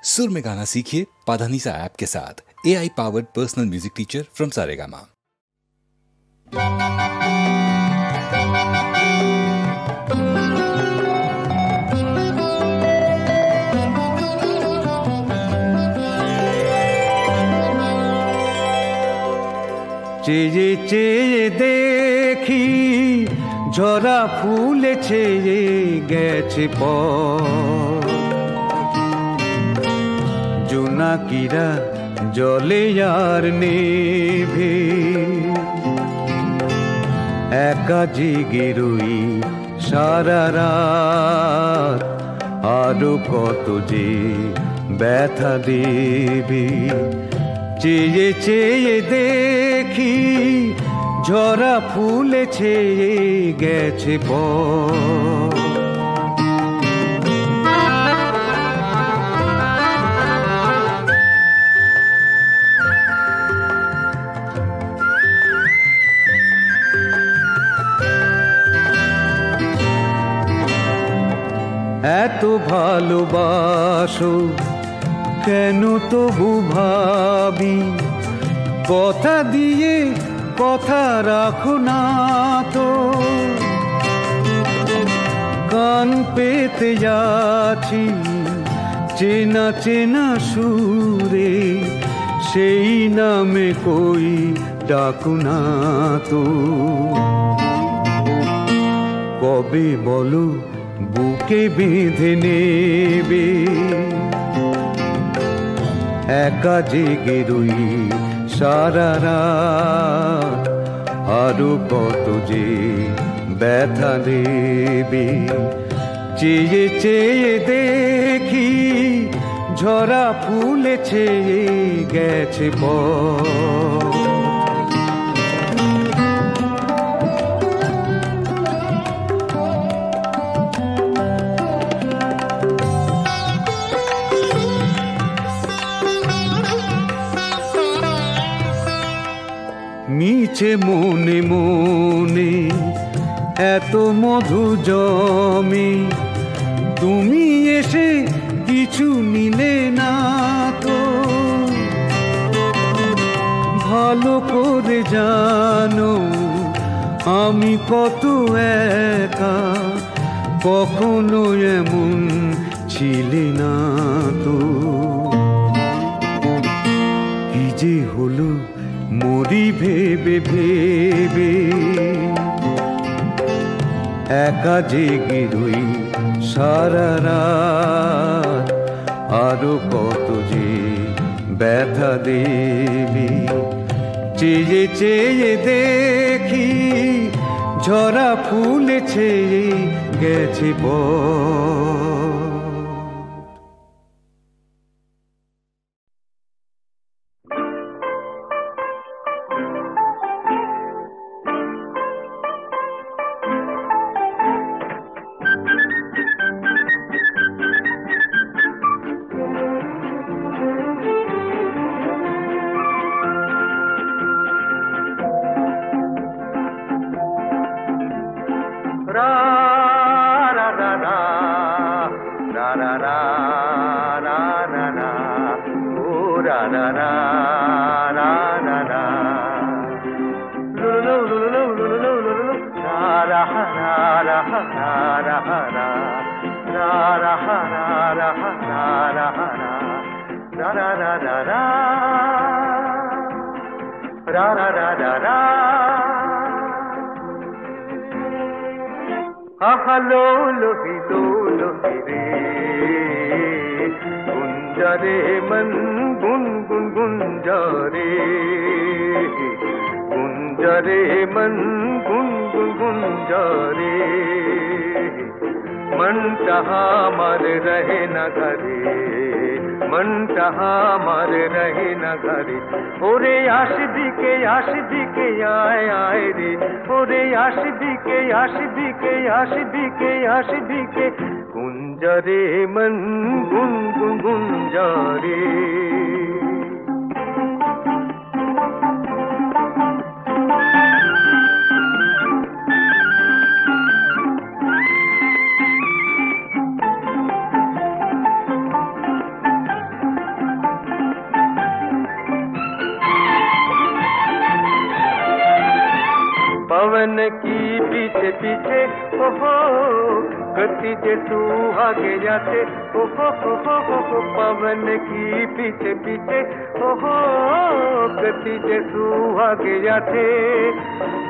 सुर में गाना सीखिए पाधानीसा ऐप के साथ। AI powered personal music teacher from Saregama. চেয়ে চেয়ে দেখি ঝরা ফুলে ছেয়ে গেছে জোনাকিরা জলে আর নেভে একা জেগে রই সারা রাত আরো কত যে ব্যথা দেবে চেয়ে চেয়ে দেখি ঝরা ফুলে ছেয়ে গেছে এত ভালোবাসো কেন তবু ভাবি কথা দিয়ে কথা রাখো না তো কান পেতে যাচ্ছি চেনা চেনা সুরে সেই নামে কই ডাকো না তো কবে বলো বুকে বেঁধে নেবে একা জেগে রই সারা রাত আরো কত যে ব্যথা দেবে চেয়ে চেয়ে দেখি ঝরা ফুলে ছেয়ে গেছে মিছে মনে মনে এত মধু জমে তুমি এসে কিছু নিলে না তো ভালো করে জানো আমি কত একা কখনো এমন ছিলে না তো কি যে হলো মরি ভেবে ভেবে একা জেগে রই সারা রাত আরো কত যে ব্যথা দেবে চেয়ে চেয়ে দেখি ঝরা ফুলে ছেয়ে গেছে गुंजरे मन गुन गुन गुंजरे गुंजरे मन गुन गुन गुंजरे मन चाहा मर रहे न घरे मन चाहा मर रहे न घरे ओरे आशिदी के आए आए रे ओरे आशिदी के गुंजरे मन गुन गुन गुंजरे पवन की पीछे पीछे हो गति जे सुहागे जाते हो पवन की पीछे पीछे हो गति जे सुहागे जाते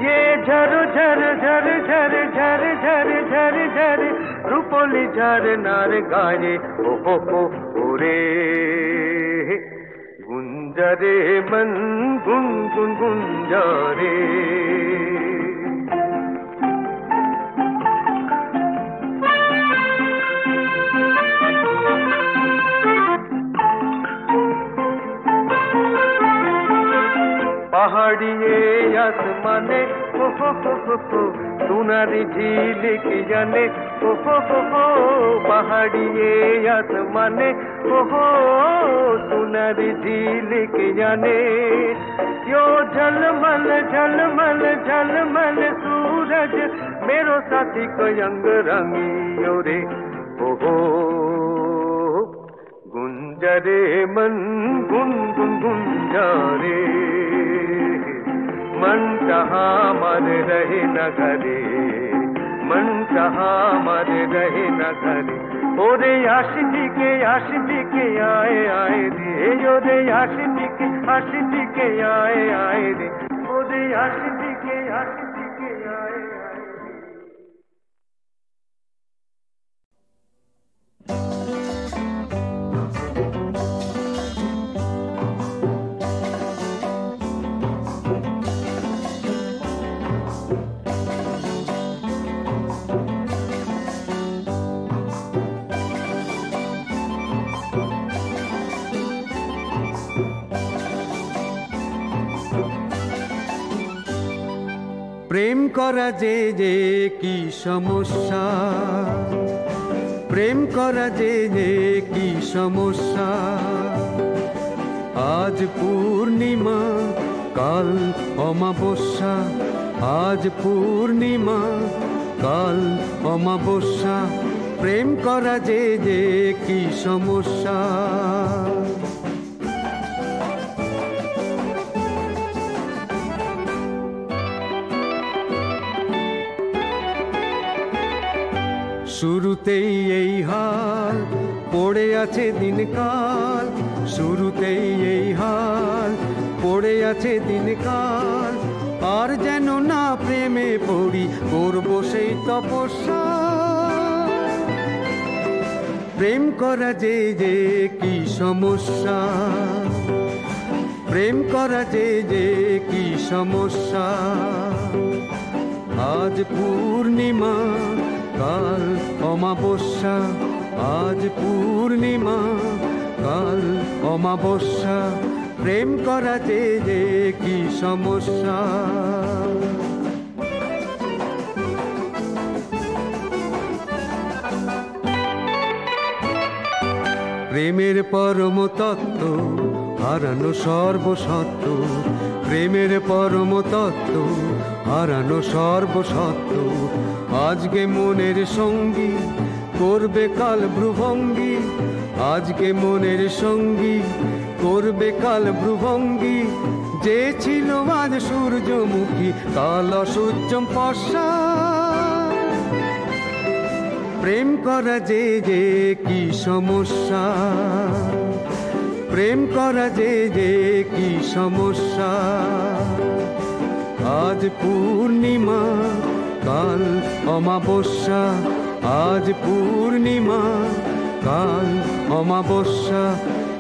ये झर झर झर झर झर झर झर झर रूपोली झर नार गाये हो रे गुंजरे मन गुन गुन गुंजरे पहाड़िए आसमाने हो सुनारी झील की जाने हो पहाड़िए आसमाने हो सुनारी झील की जाने यो झलमल झलमल झलमल सूरज मेरो साथी को अंग रंगियो रे हो गुंजरे मन गुन गुन गुंजरे मन चाहा मर रहे न घरे मन चाहा मर रहे न घरे ओरे आशिकी के आए आए रे ओरे आशिकी के आए रे ओरे आशिकी के आए आए প্রেম করা যে যে কি সমস্যা প্রেম করা যে যে কি সমস্যা আজ পূর্ণিমা কাল অমাবস্যা আজ পূর্ণিমা কাল অমাবস্যা প্রেম করা যে যে কি সমস্যা শুরুতেই এই হাল পড়ে আছে দিনকাল শুরুতেই এই হাল পড়ে আছে দিনকাল আর যেন না প্রেমে পড়ি করব সেই তপস্যা প্রেম করা যে যে কি সমস্যা প্রেম করা যে যে কি সমস্যা আজ পূর্ণিমা কাল অমাবস্যা আজ পূর্ণিমা কাল অমাবস্যা প্রেম করা যে যে কি সমস্যা প্রেমের পরম তত্ত্ব হারানো সর্বসত্য প্রেমের পরম তত্ত্ব হারানো সর্বসত্য আজকে মনের সঙ্গী করবে কাল ভ্রুভঙ্গী আজকে মনের সঙ্গী করবে কাল ভ্রুভঙ্গী যে ছিল আজ সূর্যমুখী কাল অসূর্যম পশ্চা প্রেম করা যে যে কি সমস্যা প্রেম করা যে যে কি সমস্যা আজ পূর্ণিমা কাল অমাবস্যা আজ পূর্ণিমা কাল অমাবস্যা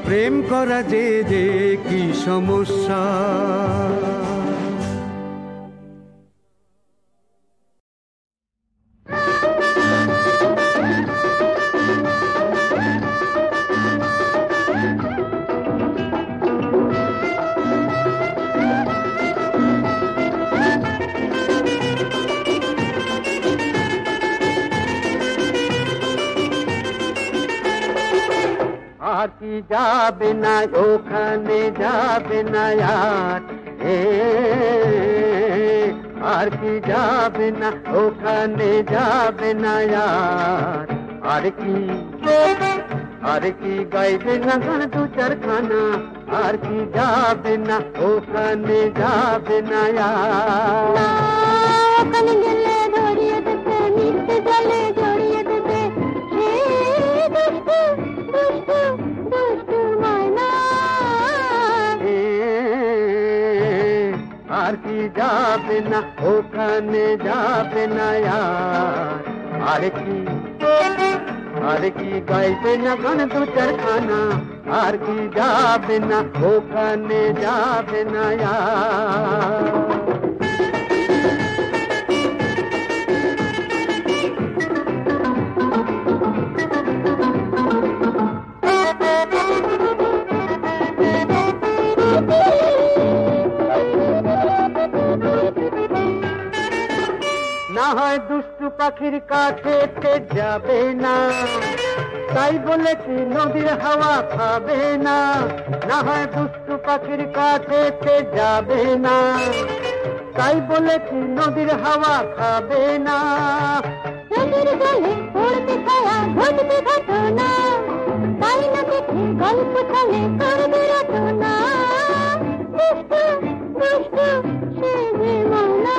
প্রেম করা যে যে কি সমস্যা কি যাবে না ওখানে যাবে না আর কি যাবে না ওখানে যাবে না আর কি আর কি গাইবে না গান দু চারখানা, আর কি যাবে না ওখানে যাবে না ওখানে গেলে ধরিয়ে দেবে, মিশতে জলে জড়িয়ে দেবে, দুষ্টু দুষ্টু দুষ্টু ময়না। আর কি যাবে না ওখানে যাবে না আর কি গাইবে না গান দু চারখানা, আর কি যাবে না ওখানে যাবে না না হয় দুষ্টু পাখির কাছে যাবে না, তাই বলে কি নদীর হাওয়া খাবে না। না হয় দুষ্টু পাখির কাছে যাবে না, তাই বলে কি নদীর হাওয়া খাবে না। নদীর জলে পড়বে ছায়া, ঘটবে ঘটনা, তাই না দেখে গল্প চলে করবে রচনা। দুষ্টু দুষ্টু সে যে ময়না।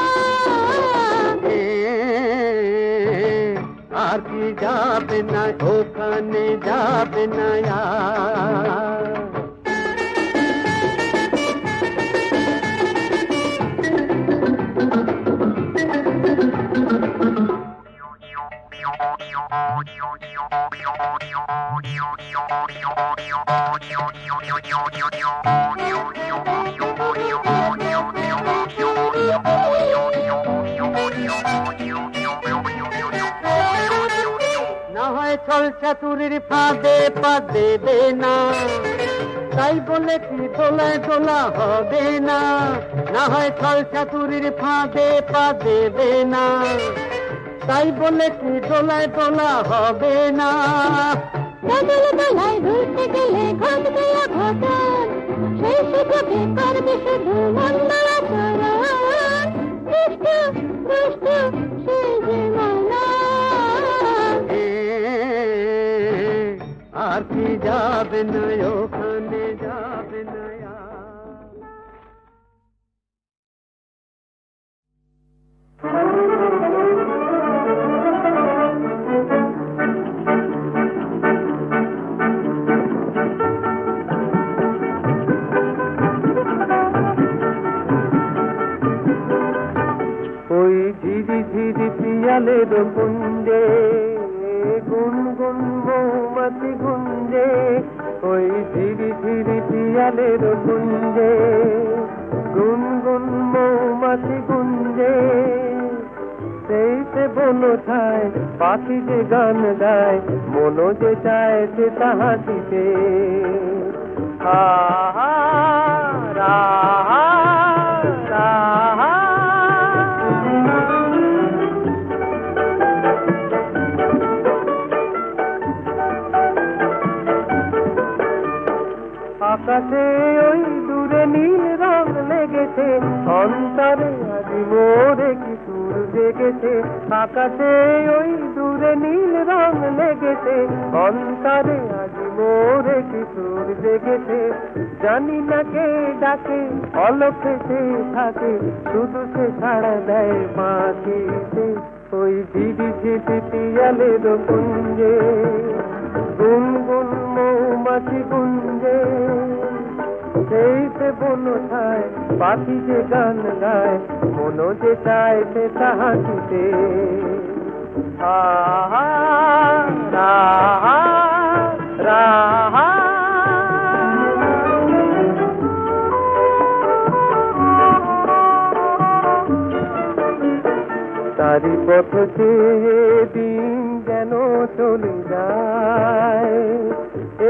আর কি যাবে না ওখানে যাবে না ছল চাতুরির ফাঁদে পা দেবে না, তাই বলে কি দোলায় দোলা হবে না। না হয় ছল চাতুরির ফাঁদে পা দেবে না, তাই বলে কি দোলায় দোলা হবে না। বদল দোলায় ঘুরতে গেলে ঘটবে অঘটন, সেই সুযোগে করবে শুধু মন্দ আচরণ। দুষ্টু দুষ্টু সে যে ময়না। আর কি যাবে না ওখানে যাবে না ওই ঝিরি ঝিরি পিয়ালের কুঞ্জে গুনগুন মৌমাছি গুঞ্জে, ওই ঝিরি ঝিরি পিয়ালের কুঞ্জে গুনগুন মৌমাছি গুঞ্জে। সেই সে বলো ছায় পাখি যে গান গায়, মনো যে চায় সে তাহা দিতে। আহা রাহা রাহা আকাশে ওই দূরে নীল রং লেগেছে, অন্তরে আজ মোরে কি সুর জেগেছে। আকাশে ওই দূরে নীল রং লেগেছে, অন্তরে আজ মোরে কি সুর জেগেছে। জানি না কে ডাকে অলক্ষে সে থাকে, শুধু সে ছাড়া দেয় পাখিতে। ওই ঝিরি ঝিরি পিয়ালের কুঞ্জে গুনগুন মৌমাছি গুঞ্জে। সেই সে বনো ছায় পাখি যে গান গায়, মনো যে চায় সে তাহা দিতে। আহা রাহা রাহা তারি পথ চেয়ে দিন যেন চলে যায়,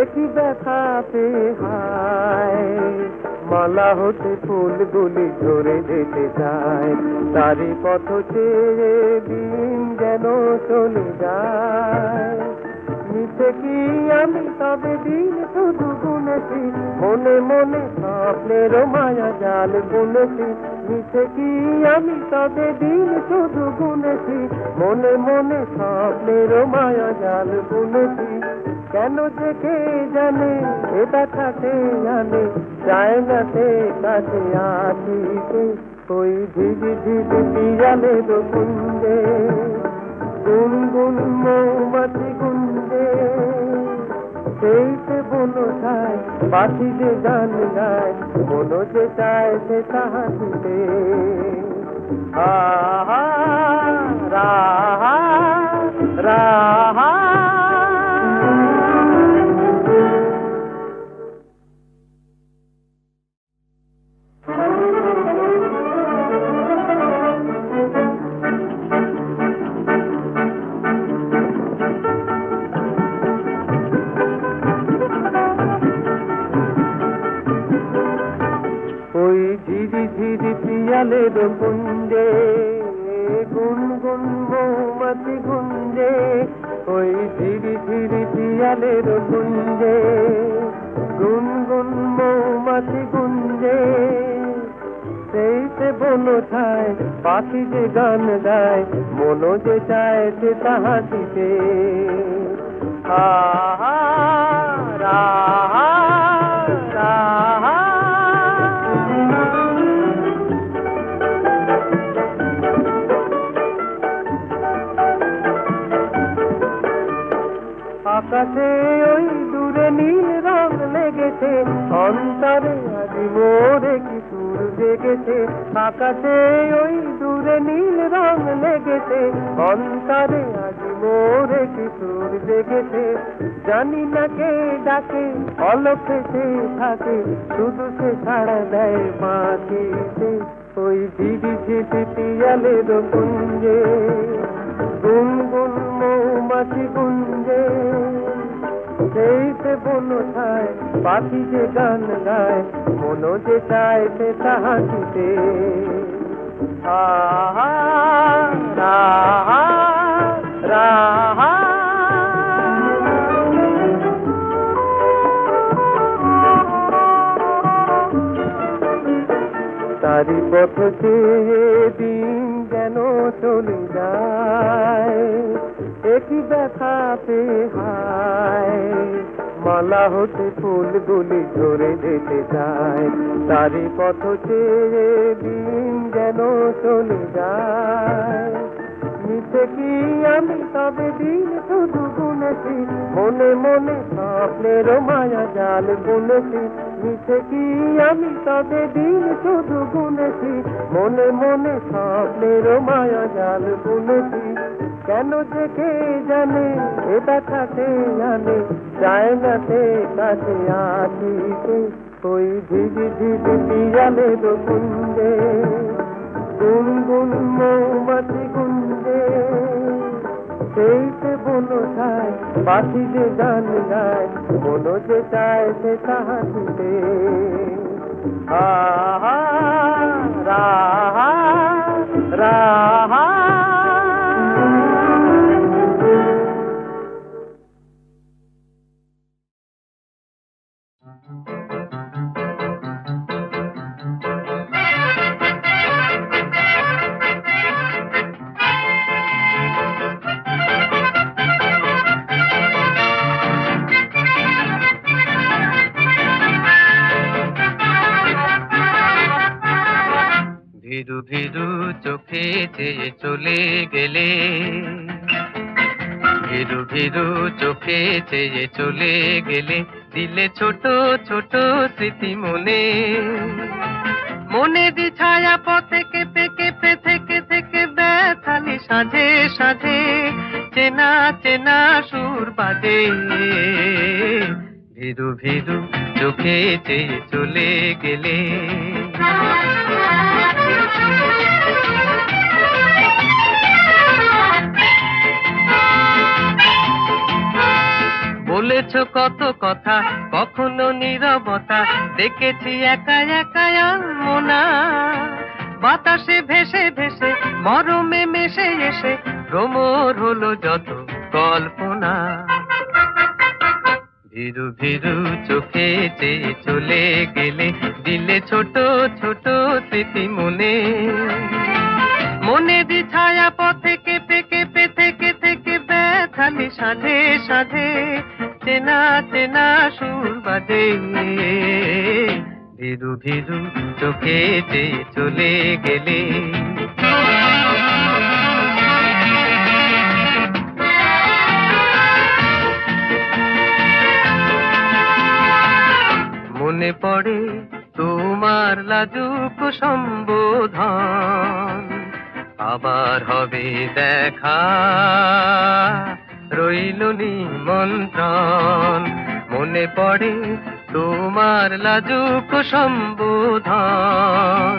একই ব্যথাতে হায় মালা হতে ফুলগুলি ঝরে যেতে চায়। তারি পথ চেয়ে দিন যেন চলে যায়, মিছে কি আমি তবে দিন শুধু গুনেছি, মনে মনে স্বপ্নের মায়া জাল বুনেছি। মিছে কি আমি তবে দিন শুধু গুনেছি, মনে মনে স্বপ্নের মায়া জাল বুনেছি। কেন যে কে জানে এ ব্যথাতে জানে যায় না সে কাছে আসিতে ওই ঝিঝি ঝিঝি পিয়ালের কুঞ্জে গুনগুন মৌমাছি গুঞ্জে সেইতে বনো যায় পাখি যে গান গায় মনো যে চায় সে তাহাতে আহা রাহা রাহা ওই ঝিরি ঝিরি পিয়ালের কুঞ্জে গুনগুন মৌমাছি গুঞ্জে ওই ঝিরি ঝিরি পিয়ালের কুঞ্জে গুনগুন মৌমাছি গুঞ্জে সেইতে বনো ছায় পাখি যে গান গায় মনো যে চায় সে তাহাতে আহা রাহা রাহা আকাশে ওই দূরে নীল রং লেগেছে অন্তরে আজ মোরে কি সুর জেগেছে আকাশে ওই দূরে নীল রং লেগেছে অন্তরে আজ মোরে কি সুর জেগেছে জানি না কে ডাকে অলক্ষে সে থাকে শুধু সে সাড়া দেয় পাখিতে ওই ঝিঝি ঝিঝি পিয়ালের কুঞ্জে গুনগুন মৌমাছি গুঞ্জে সেইতে বনো ছায় পাখি যে গান গায় মনো যে চায় সে তাহাতে আহা রাহা রাহা তারি পথ চেয়ে দিন যেন চলে যায় একই ব্যথাতে হায় মালা হতে ফুলগুলি ঝরে যেতে চায় তারি পথ চেয়ে দিন যেন চলে যায় মিছে কি আমি তবে দিন শুধু গুনেছি মনে মনে স্বপ্নের মায়া জাল বুনেছি মিছে কি আমি তবে দিন শুধু গুনেছি মনে মনে স্বপ্নের মায়া জাল বুনেছি কেন যে কে জানে এ ব্যথাতে জানে যায় না সে কাছে আসিতে ওই ঝিঝি ঝিঝি পিয়ালের কুঞ্জে গুনগুন মৌমাছি গুঞ্জে সেইতে বনো ছায় পাখি যে গান গায় মনো যে চায় সে তাহাতে আহা রাহা রাহা ভিরু ভিরু চোখে চেয়ে চলে গেলে ভিরু ভিরু চোখে চেয়ে চলে গেলে দিলে ছোট ছোট স্মৃতি মনে মনে দি ছায়া পথে কেঁপে কেঁপে থেকে থেকে ব্যথালি সাজে সাজে চেনা চেনা সুর বাজে ভিরু ভিরু চোখে চেয়ে চলে গেলে বলেছ কত কথা কখনো নীরবতা দেখেছি একা একা মোনা বাতাসে ভেসে ভেসে মরমে মেশে এসে ভ্রমর হলো যত কল্পনা ভিরু ভিরু চোখে চেয়ে চলে গেলে দিলে ছোট ছোট স্মৃতি মনে মনে দি ছায়া পথে কেঁপে কেঁপে থেকে থেকে ব্যথালি সাধে সাধে চেনা চেনা সুর বাজে, ভিরু ভিরু চোখে যে চলে গেলে। মনে পড়ে তোমার লাজুক সম্বোধন, আবার হবে দেখা রইল নিমন্ত্রণ। মনে পড়ে তোমার লাজুক সম্বোধন,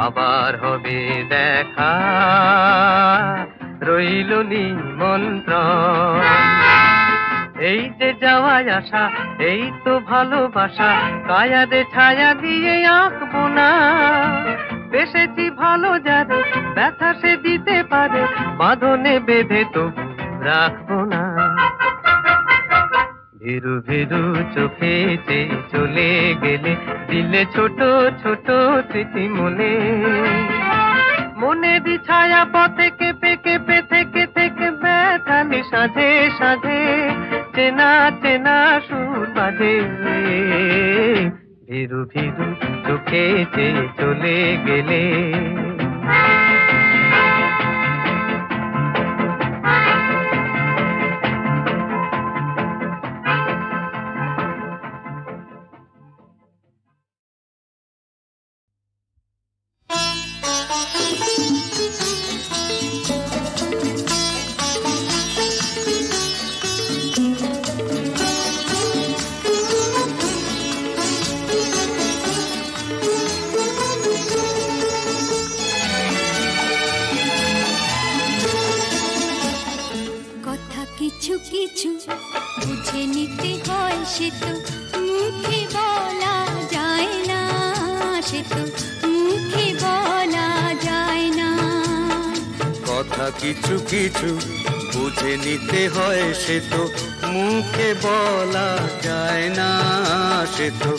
আবার হবে দেখা রইল নিমন্ত্রণ। এই যে যাওয়ায় আসা, এই তো ভালোবাসা, কায়াদে ছায়া দিয়ে আঁকবো না। বেসেছি ভালো যারে, ব্যথা সে দিতে পারে, বাঁধনে বেঁধে তো রাখবো না। ভিরু ভিরু চোখে যে চলে গেলে, দিলে ছোট ছোট স্মৃতি মনে। মনে দি ছায়া পথে কেঁপে কেঁপে থেকে থেকে ব্যথালি সাজে সাজে, চেনা চেনা সুর বাজে। ভিরু ভিরু চোখে যে চলে গেলে। কিছু কিছু বুঝে নিতে হয়, সে তো মুখে বলা যায় না, সে তো মুখে বলা যায় না। কথা কিছু কিছু বুঝে নিতে হয়, সে তো মুখে বলা যায় না, সে তো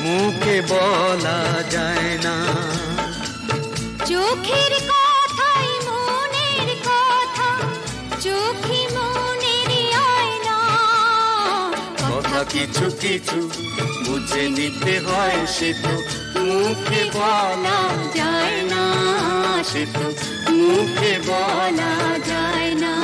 মুখে বলা যায় না। চোখের কথাই মনের কথা, চোখে কথা কিছু কিছু বুঝে নিতে হয়, সে তো মুখে বলা যায় না, সে তো মুখে বলা যায় না।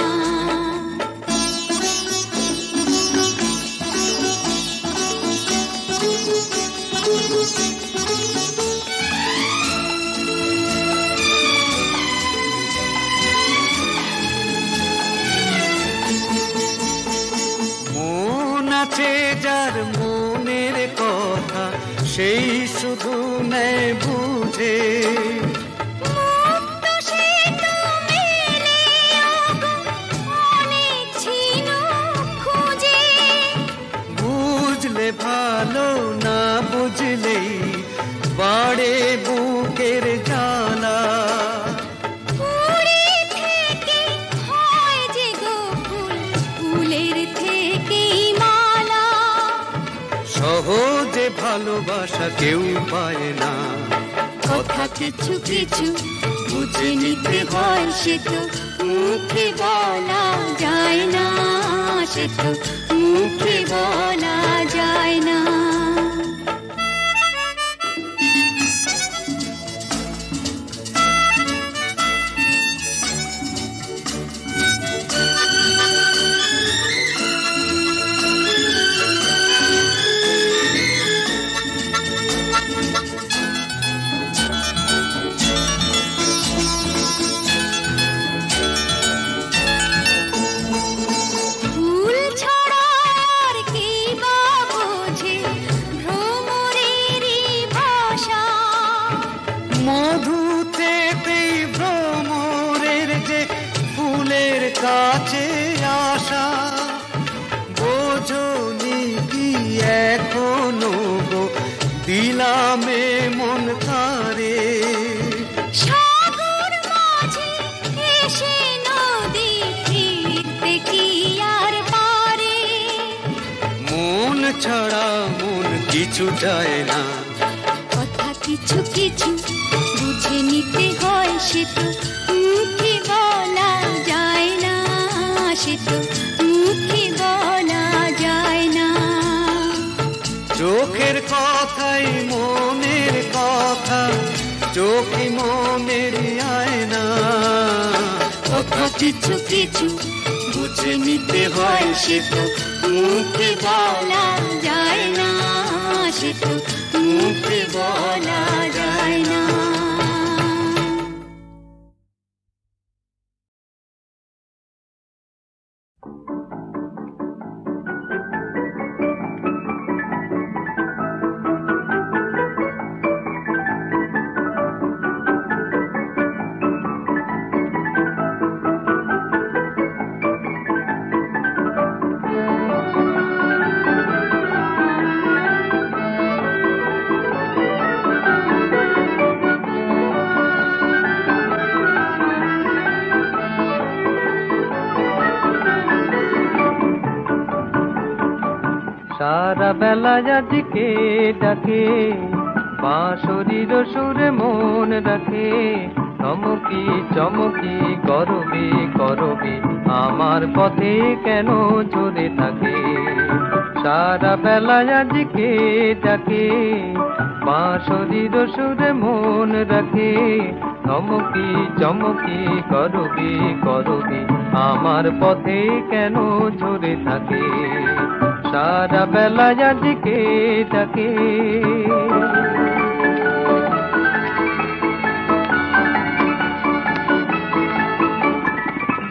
আছে যার মনের কথা, সেই শুধু নেয় বুঝে। বুঝলে ভালো, না বুঝলেই বাড়ে বুকের জ্বালা। সহজে ভালোবাসা কেউ পায় না। কথা কিছু কিছু বুঝে নিতে হয়, সে তো মুখে বলা যায় না, সে তো মুখে বলা যায় না। কাছে আসা বোঝনি কি এখনো গো, দিলামে মন তারে। সাগর মাঝে এসে নদী ফিরতে কি আর পারে। মন ছাড়া মন কিছু যায় না। কথা কিছু কিছু বুঝে নিতে হয়, সে তো মুখে বলা যায় না, সে তো মুখে বলা যায় না। কথাই মনের কথা, চোখে মনের আয়না। কথা কিছু কিছু বুঝে নিতে হয়, সে তো মুখে বলা যায় না, সে তো মুখে বলা যায় না। সারা বেলা আজকে ডাকে, বাঁশরীর সুরে মন রাখে, চমকি চমকি করবি করবি আমার পথে কেন ঝরে থাকে। সারা বেলা আজকে ডাকে, বাঁশরীর সুরে মন রাখে, চমকি চমকি করবি করবি আমার পথে কেন ঝরে থাকে। সারা বেলা আজকে ডাকে।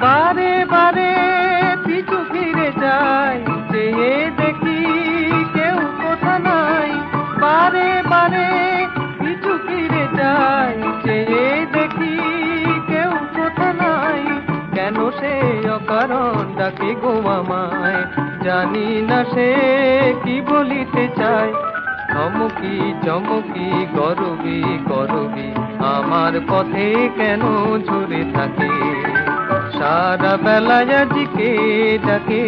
বারে বারে পিছু ফিরে যাই, চেয়ে দেখি কেউ কোথা নাই। বারে বারে পিছু ফিরে যাই, চেয়ে দেখি কেউ কোথা নাই। কেন সে অকারণ ডাকে গো আমায়, জানি না সে কি বলিতে চায়। চমকি চমকি করবি করবি আমার পথে কেন ঝরে থাকে। সারা বেলা আজকে ডাকে।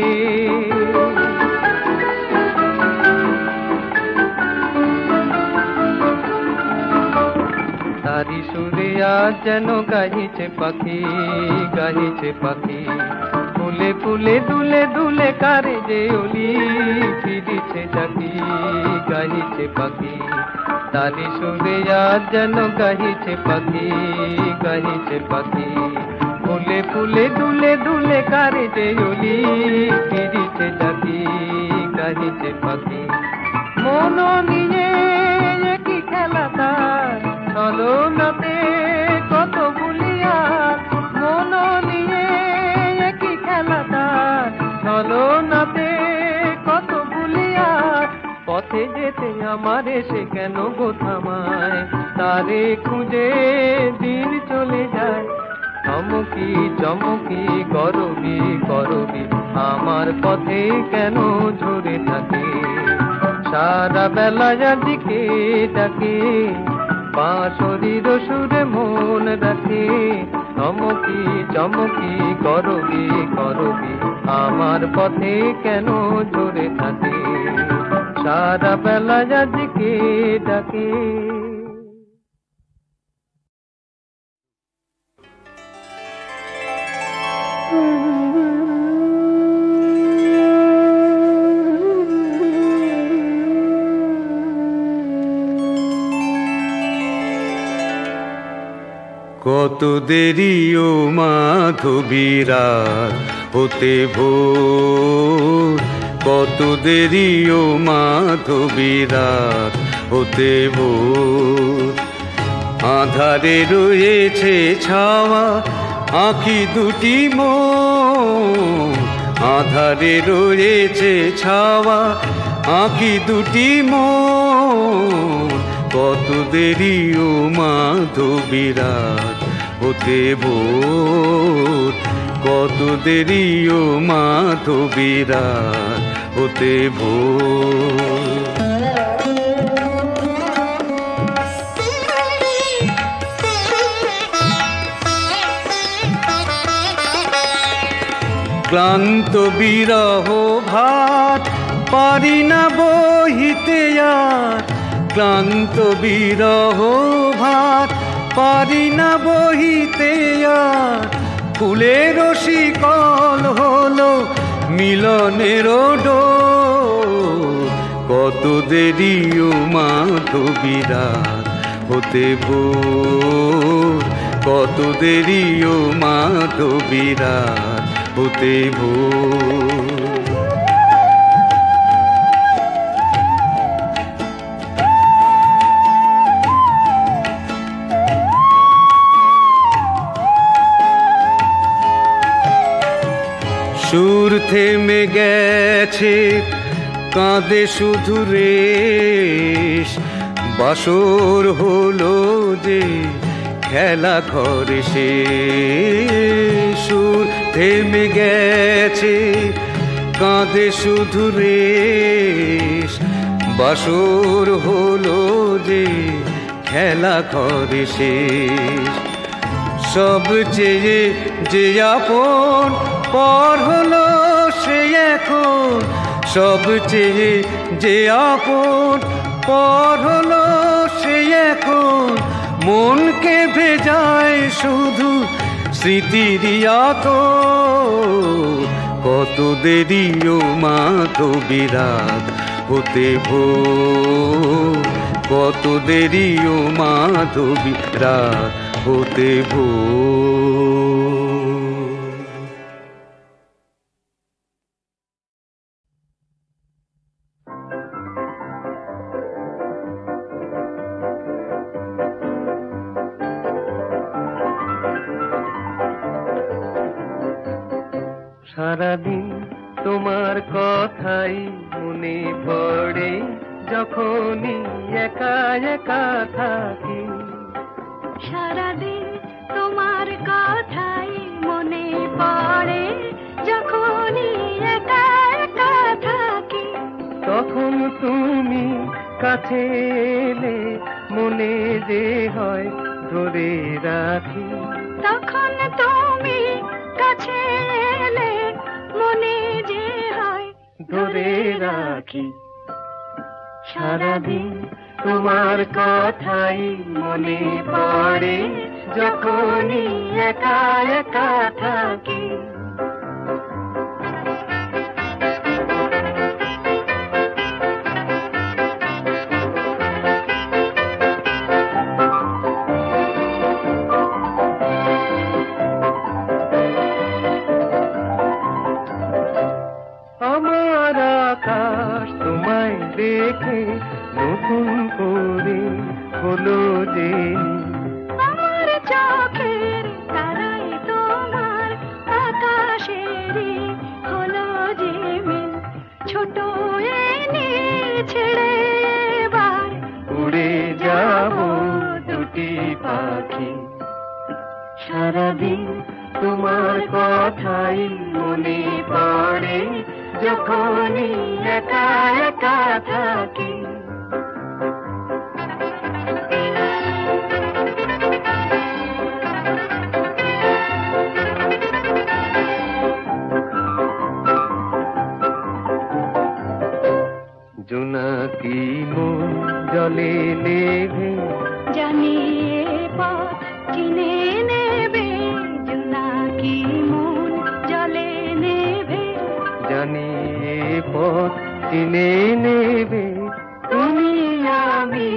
তারি সুরে আজ যেন গাহিছে পাখি, গাহিছে পাখি। ফুলে ফুলে দুলে দুলে কারে যে অলি, ফিরিছে ডাকি গাহিছে পাখি। তারি সুরে আজ যেন গাহিছে পাখি, গাহিছে পাখি। ফুলে ফুলে দুলে দুলে কারে যে অলি, ফিরিছে ডাকি গাহিছে পাখি। মন নিয়ে কি খেলা তার, চলো নাতে কত ভুলিয়ার। মন নিয়ে কি খেলা তার, চলো নাতে কত ভুলিয়ার। পথে যেতে আমার সে কেন গো থামায়, তারে খুঁজে দিন চলে যায়। চমকি চমকি করবি করবি আমার পথে কেন ঝরে থাকে। সারা বেলা আজকে ডাকে, বাঁশরীর সুরে মন রাখে। চমকি চমকি করবি করবি আমার পথে কেন ঝরে থাকে। সারা বেলা আজকে ডাকে। কত দেরি ও মাধবী রাত হতে ভোর, কত দেরি ও মাধবী রাত হতে ভোর। আধারে রয়েছে ছাওয়া আঁখি দুটি মোর, আধারে রয়েছে ছাওয়া আঁখি দুটি মোর। কত দেরি ও মাধবী রাত হতে ভোর, কত দেরি ও মাধবী রাত হতে ভোর। ক্লান্ত বিরহ ভাত পারি না বহিতে আর, ক্লান্ত বিরহ ভাত পারি না বহিতে আর। ফুলের শিকল হলো মিলনের ডোর, কত দেরি ও মাধবীরা হতে ভোর, কত দেরি ও মাধবীরা হতে ভোর। সুর থেমে গেছে কাঁদে শুধু রেশ, বাসর হলো যে খেলা ঘরে শেষ। সুর থেমে গেছে কাঁদে শুধু রেশ, বাসর হলো যে খেলা ঘরে শেষ। সবচেয়ে যে আপন পর হলো সে এখন, সবচেয়ে যে আপন পর হলো সে এখন। মনকে ভেজায় শুধু স্মৃতির আতর, কত দেরি ও মাধবীরা হতে ভোর, কত দেরি ও মাধবীরা হতে ভোর। সারাদিন তোমার কথাই মনে পড়ে, যখনই একা একা থাকি। সারাদিন তোমার কথাই মনে পড়ে, যখনই একা একা থাকি। তখন তুমি কাছে এলে মনে যে হয় ধরে রাখি। তখন তুমি কাছে এলে মনে যে হয় ধরে রাখি। সারাদিন তোমার কথাই মনে পড়ে, যখনই একা একা থাকি। আমার আকাশ তোমায় দেখে নতুন করে হলো যে, আমার চোখের তারাই তোমার আকাশেরই হলো যে মিল। ছোট এনে ছেড়ে এবার উড়ে যাব দুটি পাখি। সারাদিন তোমার কথাই মনে পড়ে, যখনই একা একা থাকি। জোনাকি মন জলে নেভে, জানি এ পথ চিনে নেবে। জোনাকি মন জলে নেবে, জানি এ পথ চিনে নেবে। তুমি আমি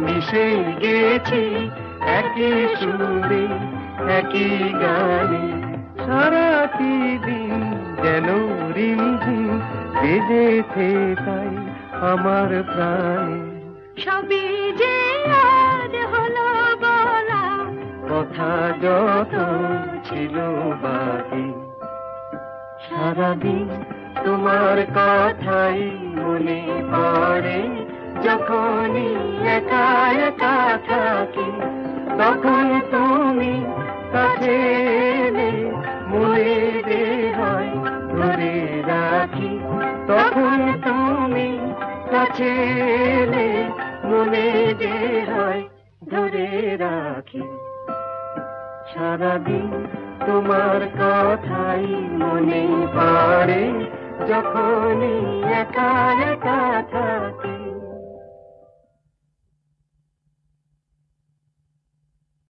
মিশে গেছি একই সুরে একই গানে। সারাটি দিন যেন রিমঝিম বেজেছে তাই আমার প্রাণে। সবই যে আজ হলো বলা, কথা যত ছিল বাকি। সারাদিন তোমার কথাই মনে পড়ে, যখনই একা একা থাকি। তখন তুমি কাছে এলে মনে যে হয় ধরে রাখি। তখন তুমি কাছে এলে মনে যে হয় ধরে রাখি। সারাদিন তোমার কথাই মনে পড়ে, যখনই একা একা থাকি।